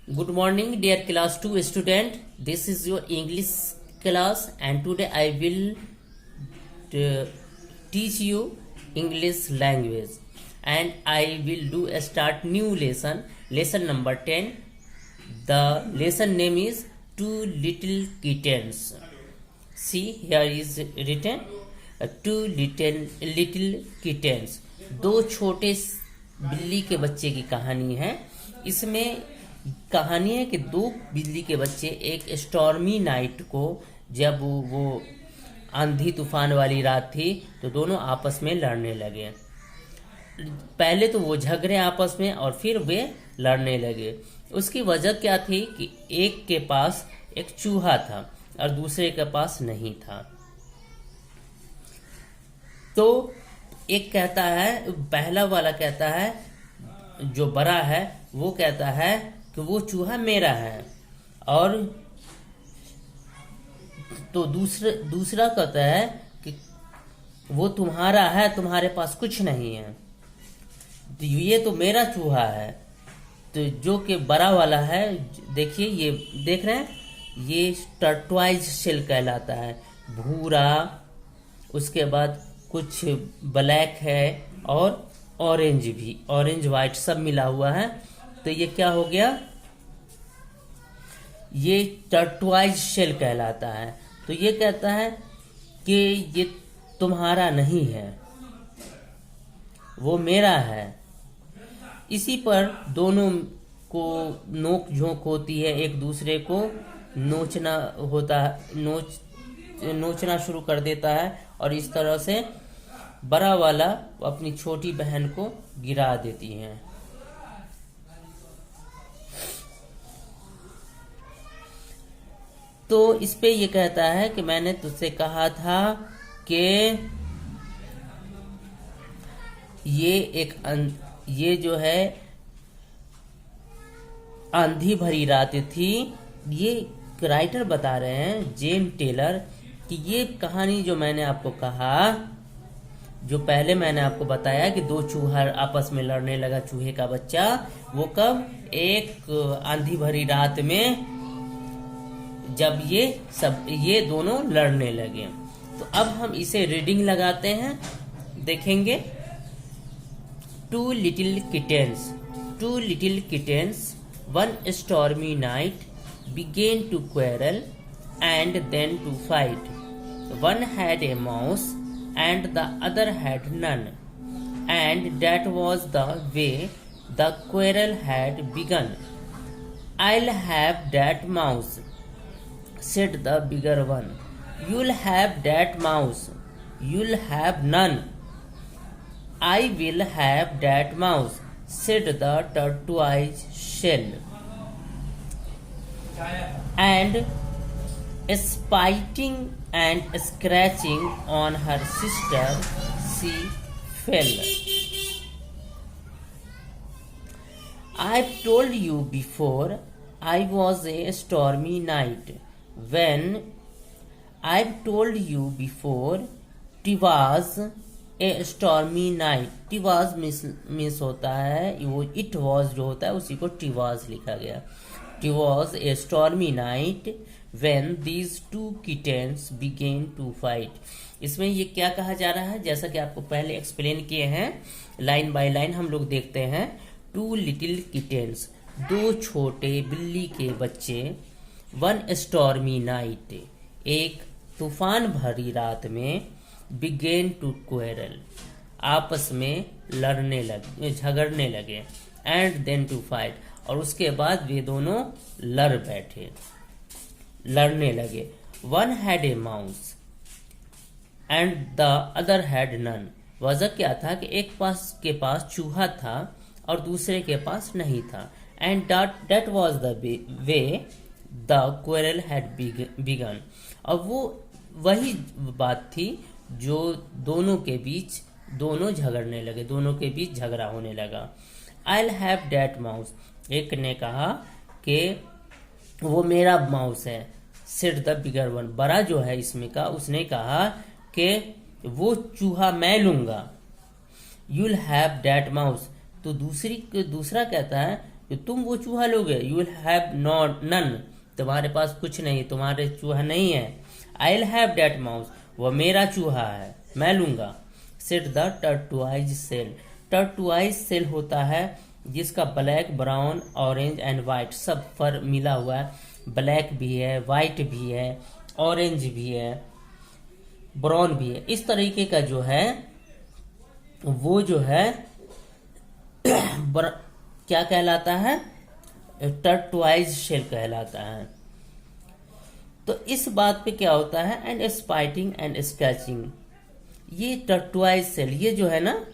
Good morning, dear class 2 student. This is your English class, and today I will teach you English language, and I will do a start new lesson number 10. The lesson name is Two Little Kittens. See, here is written two little kittens. दो छोटे बिल्ली के बच्चे की कहानी है। इसमें कहानी है कि दो बिल्ली के बच्चे एक स्टॉर्मी नाइट को, जब वो आंधी तूफान वाली रात थी, तो दोनों आपस में लड़ने लगे। पहले तो वो झगड़े आपस में और फिर वे लड़ने लगे। उसकी वजह क्या थी कि एक के पास एक चूहा था और दूसरे के पास नहीं था। तो एक कहता है, पहला वाला कहता है, जो बड़ा है वो कहता है कि वो चूहा मेरा है, और तो दूसरा कहता है कि वो तुम्हारा है, तुम्हारे पास कुछ नहीं है, तो ये तो मेरा चूहा है। तो जो कि बड़ा वाला है, देखिए ये देख रहे हैं, ये टर्टवाइज शेल कहलाता है, भूरा, उसके बाद कुछ ब्लैक है और ऑरेंज भी, ऑरेंज वाइट सब मिला हुआ है। तो ये क्या हो गया, ये टर्टवाइज शेल कहलाता है। तो ये कहता है कि ये तुम्हारा नहीं है, वो मेरा है। इसी पर दोनों को नोक झोंक होती है, एक दूसरे को नोचना होता है, नोचना शुरू कर देता है, और इस तरह से बड़ा वाला अपनी छोटी बहन को गिरा देती है। तो इस पे ये कहता है कि मैंने तुझसे कहा था कि ये जो है आंधी भरी रात थी। ये राइटर बता रहे हैं, जेन टेलर, कि ये कहानी जो मैंने आपको कहा, जो पहले मैंने आपको बताया कि दो चूहा आपस में लड़ने लगा, चूहे का बच्चा, वो कब, एक आंधी भरी रात में, जब ये दोनों लड़ने लगे। तो अब हम इसे रीडिंग लगाते हैं, देखेंगे। Two little kittens one stormy night began to quarrel and then to fight. One had a mouse and the other had none, and that was the way the quarrel had begun. "I'll have that mouse," said the bigger one. "You'll have that mouse. You'll have none." "I will have that mouse," said the tortoise shell. And spiting and scratching on her sister, she fell. "I've told you before I was a stormy night. I've told you before it was a stormy night." टिवाज miss होता है, वो it was जो होता है उसी को टिवाज लिखा गया। It was a stormy night when these two kittens began to fight. इसमें ये क्या कहा जा रहा है, जैसा कि आपको पहले एक्सप्लेन किए हैं, लाइन बाय लाइन हम लोग देखते हैं। टू लिटिल किटेन्स, दो छोटे बिल्ली के बच्चे, वन स्टॉर्मी नाइट, एक तूफान भरी रात में, बिगेन टू क्वेरल, आपस में लड़ने लगे, झगड़ने लगे, एंड देन टू फाइट, और उसके बाद वे दोनों लड़ने लगे। One had a mouse and the other had none. वजह क्या था कि एक के पास चूहा था और दूसरे के पास नहीं था। And that was the way the quarrel had begun. और वो वही बात थी जो दोनों के बीच, दोनों झगड़ने लगे, दोनों के बीच झगड़ा होने लगा। I'll have that mouse, एक ने कहा कि वो मेरा माउस है। said the bigger one, बड़ा जो है इसमें का, उसने कहा कि वो चूहा मैं लूंगा। You'll have that mouse, तो दूसरा कहता है तो तुम वो चूहा लोगे, you will have not none, तुम्हारे पास कुछ नहीं, तुम्हारे चूहा नहीं है। I will have that mouse, वह मेरा चूहा है, मैं लूंगा। Said the tortoise shell, tortoise shell होता है जिसका black, brown, orange and white सब फर मिला हुआ है। ब्लैक भी है, वाइट भी है, ऑरेंज भी है, ब्राउन भी है। इस तरीके का जो है वो जो है क्या कहलाता है, टर्टुआइज शेल कहलाता है। तो इस बात पे क्या होता है, एंड स्पाइटिंग एंड स्क्रैचिंग, ये टर्टुआइज शेल, ये जो है ना,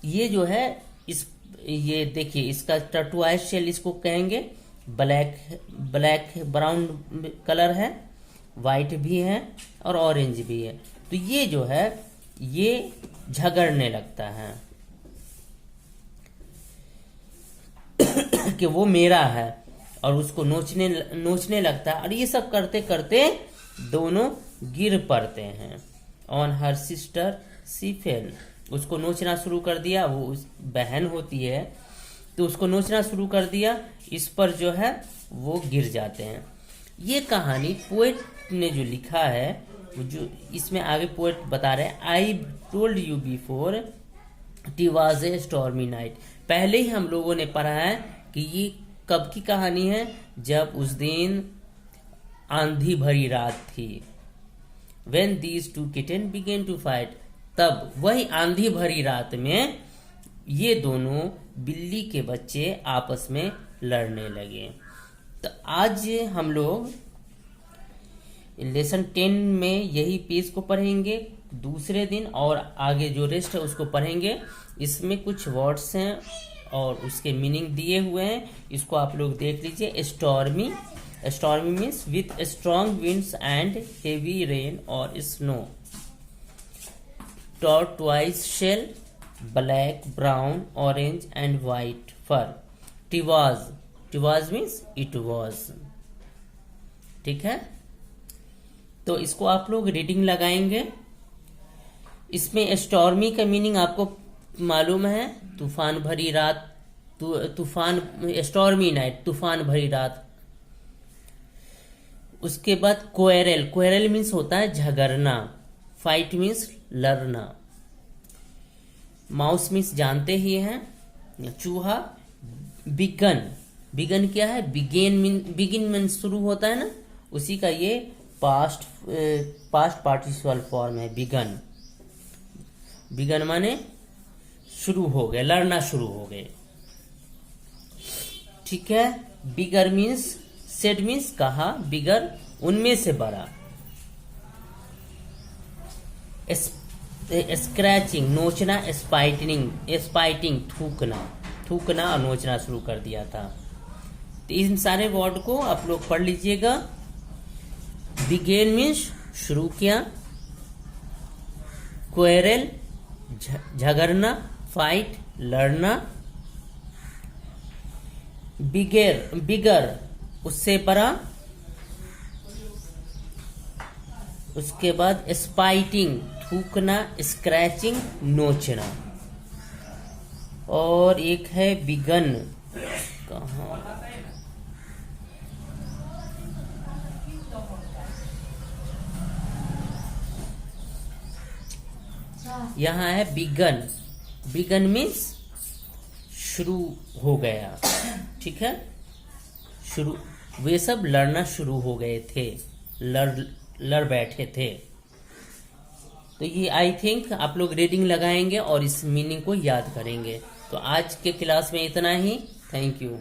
ये जो है ये देखिए इसका टर्टुआइज शेल इसको कहेंगे। ब्लैक ब्राउन कलर है, वाइट भी है और ऑरेंज भी है। तो ये जो है ये झगड़ने लगता है कि वो मेरा है, और उसको नोचने लगता है, और ये सब करते करते दोनों गिर पड़ते हैं। On her sister she fell, उसको नोचना शुरू कर दिया, वो बहन होती है तो उसको नोचना शुरू कर दिया, इस पर जो है वो गिर जाते हैं। ये कहानी पोएट ने जो लिखा है, जो इसमें आगे पोएट बता रहे हैं, I told you before it was a stormy night. पहले ही हम लोगों ने पढ़ा है कि ये कब की कहानी है, जब उस दिन आंधी भरी रात थी। When these two kittens began to fight, तब वही आंधी भरी रात में ये दोनों बिल्ली के बच्चे आपस में लड़ने लगे। तो आज हम लोग लेसन 10 में यही पेज को पढ़ेंगे दूसरे दिन, और आगे जो रेस्ट है उसको पढ़ेंगे। इसमें कुछ वर्ड्स हैं और उसके मीनिंग दिए हुए हैं, इसको आप लोग देख लीजिए। Stormy, stormy means with strong winds and heavy rain और snow. Tortoise shell, black, brown, orange and white for. टिवाज, टिवाज means it was. ठीक है, तो इसको आप लोग रीडिंग लगाएंगे। इसमें स्टॉर्मी का मीनिंग आपको मालूम है, तूफान भरी रात, तूफान, स्टॉर्मी नाइट, तूफान भरी रात। उसके बाद क्वेरल, क्वेरल मीन्स होता है झगड़ना। फाइट मीन्स लड़ना। माउस मीन्स जानते ही हैं, चूहा। बिगन, बिगन क्या है, बिगिन मीन्स शुरू होता है ना, उसी का ये पास्ट पार्टिसिपल फॉर्म है बिगन। बिगन माने शुरू हो गए, लड़ना शुरू हो गए। ठीक है। बिगर मीन्स, सेड मीन्स कहा, बिगर उनमें से बड़ा। स्क्रैचिंग नोचना, स्पाइटिंग थूकना, थूकना और नोचना शुरू कर दिया था। तो इन सारे वर्ड को आप लोग पढ़ लीजिएगा। बिगेन मीन्स शुरू किया, क्वेरल झगड़ना, फाइट लड़ना, बिगर उससे बड़ा, उसके बाद स्पाइटिंग थूकना, स्क्रैचिंग नोचना, और एक है बिगन। कहाँ, यहाँ है बिगन। बिगन मीन्स शुरू हो गया। ठीक है, शुरू, वे सब लड़ना शुरू हो गए थे, लड़ बैठे थे। तो ये आई थिंक आप लोग रीडिंग लगाएंगे और इस मीनिंग को याद करेंगे। तो आज के क्लास में इतना ही। Thank you.